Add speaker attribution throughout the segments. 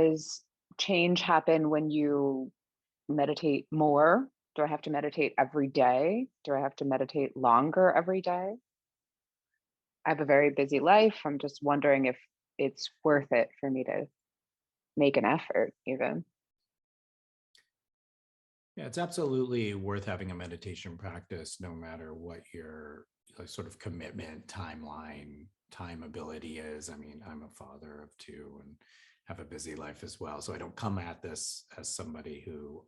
Speaker 1: does change happen when you meditate more? Do I have to meditate every day? Do I have to meditate longer every day? I have a very busy life. I'm just wondering if it's worth it for me to make an effort even.
Speaker 2: Yeah, it's absolutely worth having a meditation practice, no matter what your sort of commitment, timeline, time ability is. I mean, I'm a father of two and have a busy life as well. So I don't come at this as somebody who,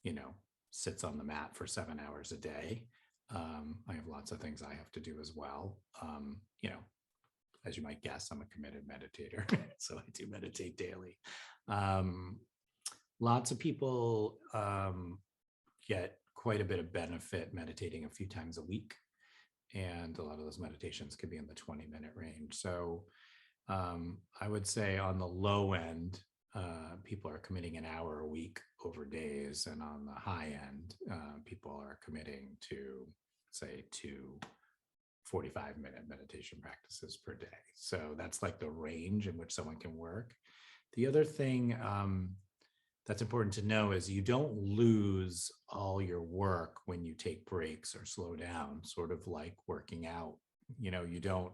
Speaker 2: you know, sits on the mat for 7 hours a day. I have lots of things I have to do as well. As you might guess, I'm a committed meditator. So I do meditate daily. Um, Lots of people get quite a bit of benefit meditating a few times a week. And a lot of those meditations could be in the 20-minute range. So I would say on the low end, people are committing an hour a week over days. And on the high end, people are committing to, say, 2 45-minute meditation practices per day. So that's like the range in which someone can work. The other thing that's important to know is you don't lose all your work when you take breaks or slow down, sort of like working out. You don't,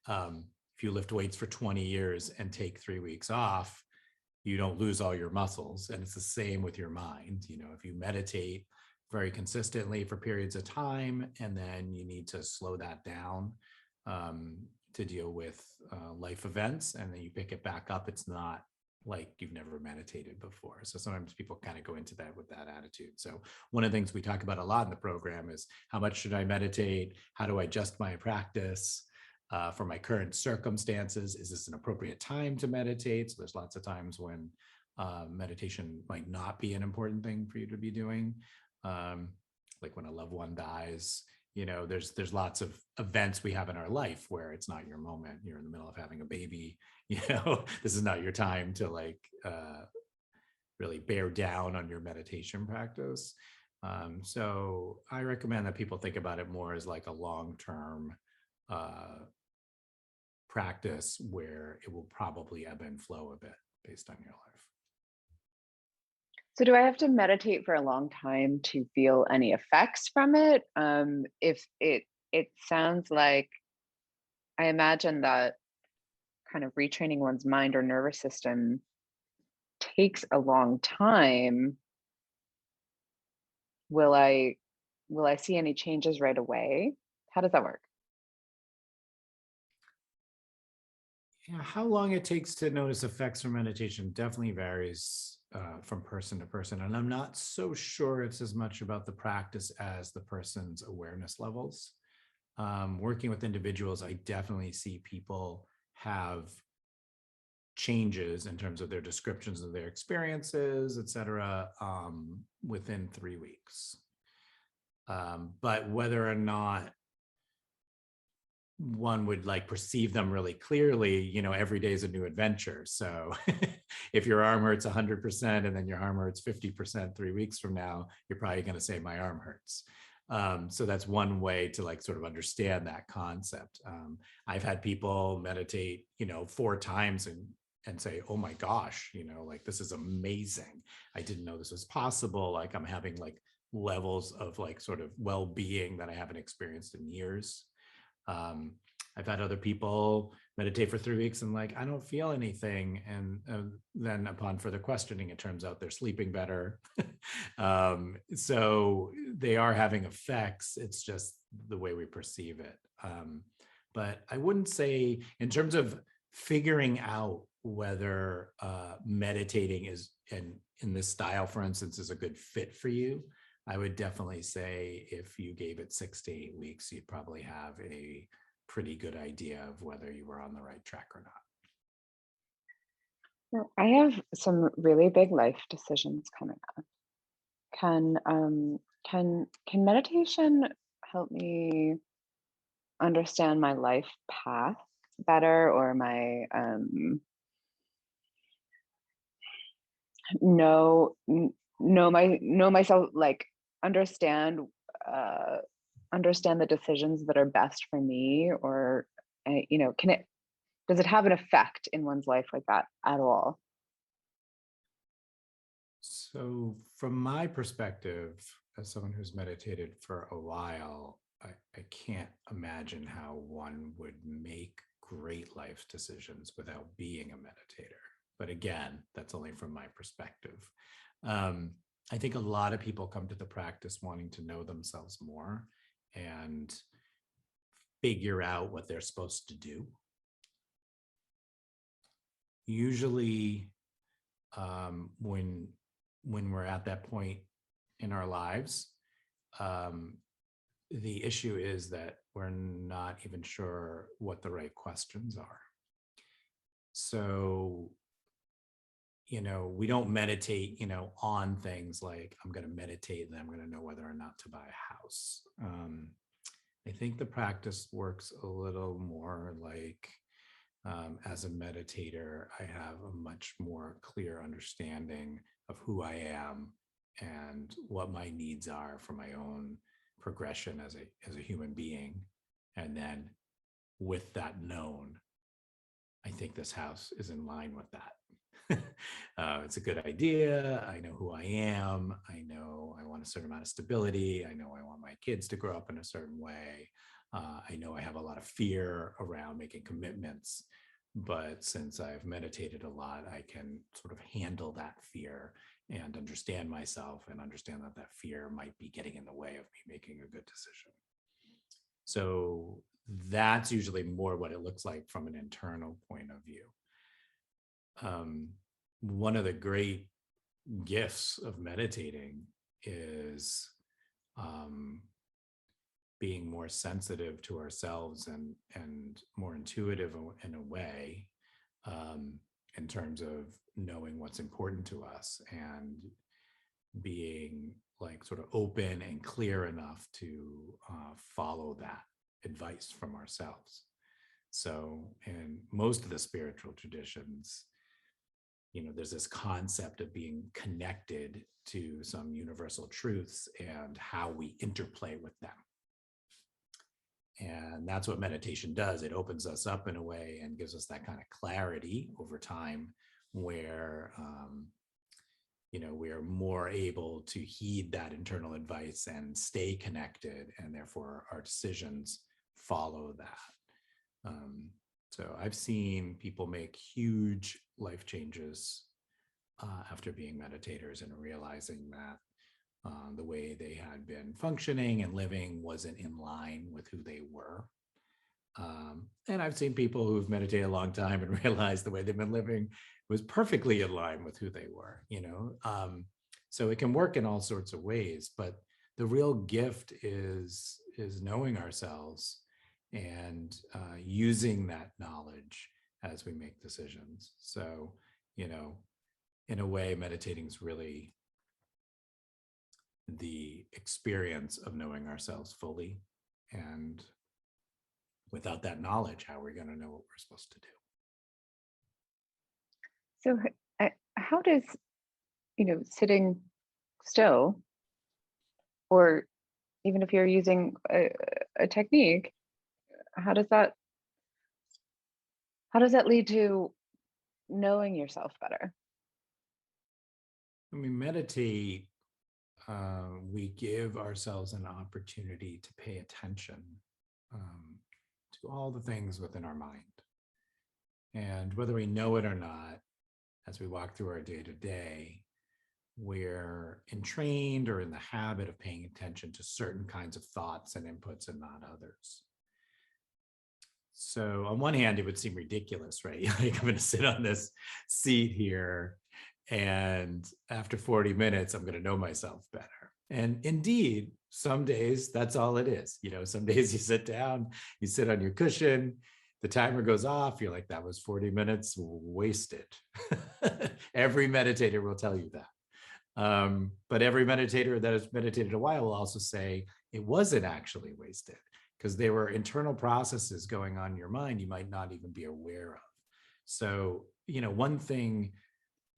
Speaker 2: if you lift weights for 20 years and take 3 weeks off, you don't lose all your muscles. And it's the same with your mind. If you meditate very consistently for periods of time, and then you need to slow that down to deal with life events, and then you pick it back up, it's not like you've never meditated before. So sometimes people kind of go into that with that attitude. So one of the things we talk about a lot in the program is how much should I meditate? How do I adjust my practice for my current circumstances? Is this an appropriate time to meditate? So there's lots of times when meditation might not be an important thing for you to be doing. Like when a loved one dies, there's lots of events we have in our life where it's not your moment. You're in the middle of having a baby, this is not your time to really bear down on your meditation practice. So I recommend that people think about it more as like a long-term practice where it will probably ebb and flow a bit based on your life.
Speaker 1: So do I have to meditate for a long time to feel any effects from it? If it sounds like, I imagine that kind of retraining one's mind or nervous system takes a long time. Will I see any changes right away? How does that work?
Speaker 2: Yeah, how long it takes to notice effects from meditation definitely varies from person to person. And I'm not so sure it's as much about the practice as the person's awareness levels. Working with individuals, I definitely see people have changes in terms of their descriptions of their experiences, et cetera, within 3 weeks. But whether or not one would perceive them really clearly, every day is a new adventure. So if your arm hurts 100% and then your arm hurts 50% 3 weeks from now, you're probably going to say my arm hurts. So that's one way to sort of understand that concept. I've had people meditate, 4 times and say, oh my gosh, this is amazing. I didn't know this was possible. I'm having levels of sort of well-being that I haven't experienced in years. I've had other people meditate for 3 weeks and I don't feel anything. And then upon further questioning, it turns out they're sleeping better. So they are having effects. It's just the way we perceive it. But I wouldn't say in terms of figuring out whether meditating is, and in this style, for instance, is a good fit for you. I would definitely say if you gave it 6 to 8 weeks, you'd probably have a pretty good idea of whether you were on the right track or not.
Speaker 1: Well, I have some really big life decisions coming up. Can meditation help me understand my life path better, or my know myself, understand uh understand the decisions that are best for me, or can it does it have an effect in one's life like that at all?
Speaker 2: So, from my perspective, as someone who's meditated for a while, I can't imagine how one would make great life decisions without being a meditator. But again, that's only from my perspective. Um, I think a lot of people come to the practice wanting to know themselves more and figure out what they're supposed to do. Usually, when we're at that point in our lives, um, the issue is that we're not even sure what the right questions are. So, we don't meditate, on things like I'm going to meditate and then I'm going to know whether or not to buy a house. I think the practice works a little more like, as a meditator, I have a much more clear understanding of who I am and what my needs are for my own progression as a human being. And then with that known, I think this house is in line with that. It's a good idea. I know who I am. I know I want a certain amount of stability. I know I want my kids to grow up in a certain way. I know I have a lot of fear around making commitments, but since I've meditated a lot, I can sort of handle that fear and understand myself and understand that that fear might be getting in the way of me making a good decision. So that's usually more what it looks like from an internal point of view. One of the great gifts of meditating is being more sensitive to ourselves and more intuitive in a way, in terms of knowing what's important to us and being like sort of open and clear enough to follow that advice from ourselves. So in most of the spiritual traditions, there's this concept of being connected to some universal truths and how we interplay with them. And that's what meditation does. It opens us up in a way and gives us that kind of clarity over time where, we're more able to heed that internal advice and stay connected. And therefore our decisions follow that. So I've seen people make huge life changes after being meditators and realizing that the way they had been functioning and living wasn't in line with who they were. And I've seen people who've meditated a long time and realized the way they've been living was perfectly in line with who they were, so it can work in all sorts of ways, but the real gift is knowing ourselves and using that knowledge as we make decisions. So, in a way, meditating is really the experience of knowing ourselves fully. And without that knowledge, how are we going to know what we're supposed to do?
Speaker 1: So, how does, sitting still, or even if you're using a technique, how does that lead to knowing yourself better?
Speaker 2: When we meditate, we give ourselves an opportunity to pay attention to all the things within our mind. And whether we know it or not, as we walk through our day to day, we're entrained or in the habit of paying attention to certain kinds of thoughts and inputs and not others. So on one hand, it would seem ridiculous, right? Like I'm going to sit on this seat here, and after 40 minutes, I'm going to know myself better. And indeed, some days that's all it is. Some days you sit down, you sit on your cushion, the timer goes off, you're like, that was 40 minutes wasted. Every meditator will tell you that. But every meditator that has meditated a while will also say it wasn't actually wasted, because there were internal processes going on in your mind you might not even be aware of. So, one thing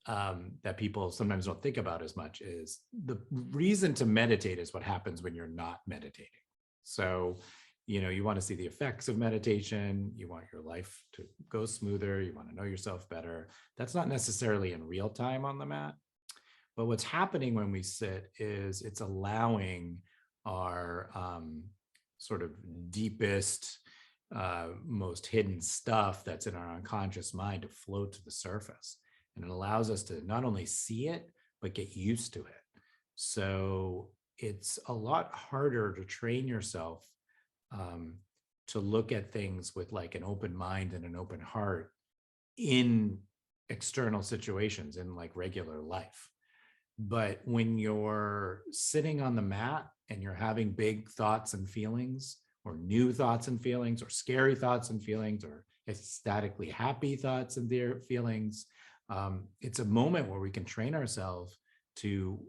Speaker 2: that people sometimes don't think about as much is the reason to meditate is what happens when you're not meditating. So, you want to see the effects of meditation, you want your life to go smoother, you want to know yourself better. That's not necessarily in real time on the mat. But what's happening when we sit is it's allowing our sort of deepest, most hidden stuff that's in our unconscious mind to float to the surface. And it allows us to not only see it, but get used to it. So it's a lot harder to train yourself um, to look at things with like an open mind and an open heart in external situations in like regular life. But when you're sitting on the mat and you're having big thoughts and feelings, or new thoughts and feelings, or scary thoughts and feelings, or ecstatically happy thoughts and their feelings, it's a moment where we can train ourselves to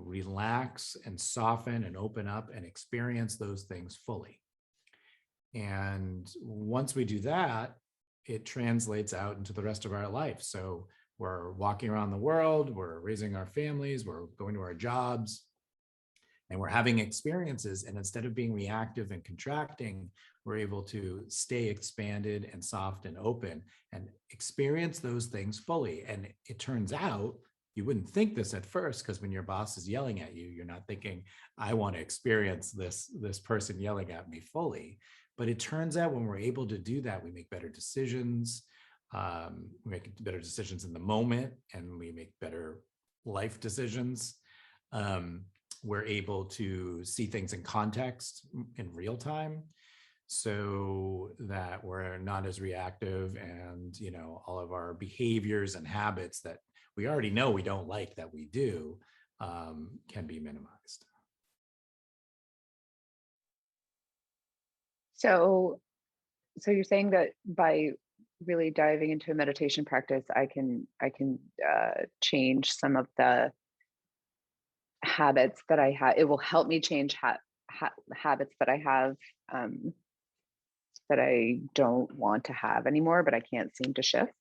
Speaker 2: relax and soften and open up and experience those things fully. And once we do that, it translates out into the rest of our life. So we're walking around the world, we're raising our families, we're going to our jobs, and we're having experiences. And instead of being reactive and contracting, we're able to stay expanded and soft and open and experience those things fully. And it turns out, you wouldn't think this at first, because when your boss is yelling at you, you're not thinking, I want to experience this person yelling at me fully. But it turns out when we're able to do that, we make better decisions. We make better decisions in the moment, and we make better life decisions. We're able to see things in context in real time, so that we're not as reactive, and all of our behaviors and habits that we already know we don't like that we do can be minimized.
Speaker 1: So, so you're saying that by really diving into a meditation practice, I can change some of the habits that I have. It will help me change habits that I have, um, that I don't want to have anymore, but I can't seem to shift.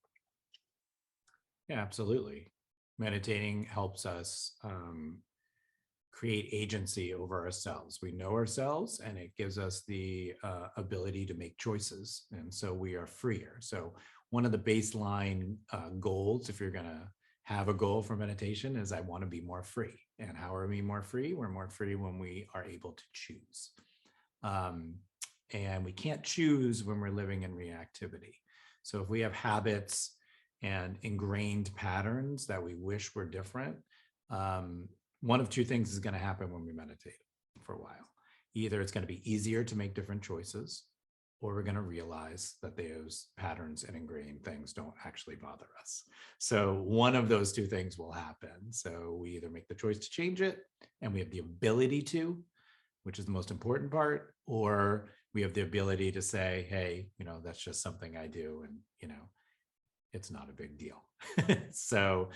Speaker 2: Yeah, absolutely. Meditating helps us create agency over ourselves. We know ourselves, and it gives us the ability to make choices. And so we are freer. So, one of the baseline goals, if you're going to have a goal for meditation, is I want to be more free. And how are we more free? We're more free when we are able to choose. Um, and we can't choose when we're living in reactivity. So, if we have habits and ingrained patterns that we wish were different, one of two things is going to happen when we meditate for a while. Either it's going to be easier to make different choices, or we're going to realize that those patterns and ingrained things don't actually bother us. So one of those two things will happen. So we either make the choice to change it, and we have the ability to, which is the most important part, or we have the ability to say, hey, that's just something I do, and it's not a big deal. So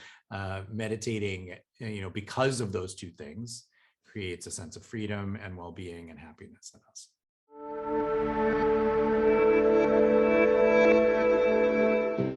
Speaker 2: meditating, because of those two things, creates a sense of freedom and well-being and happiness in us.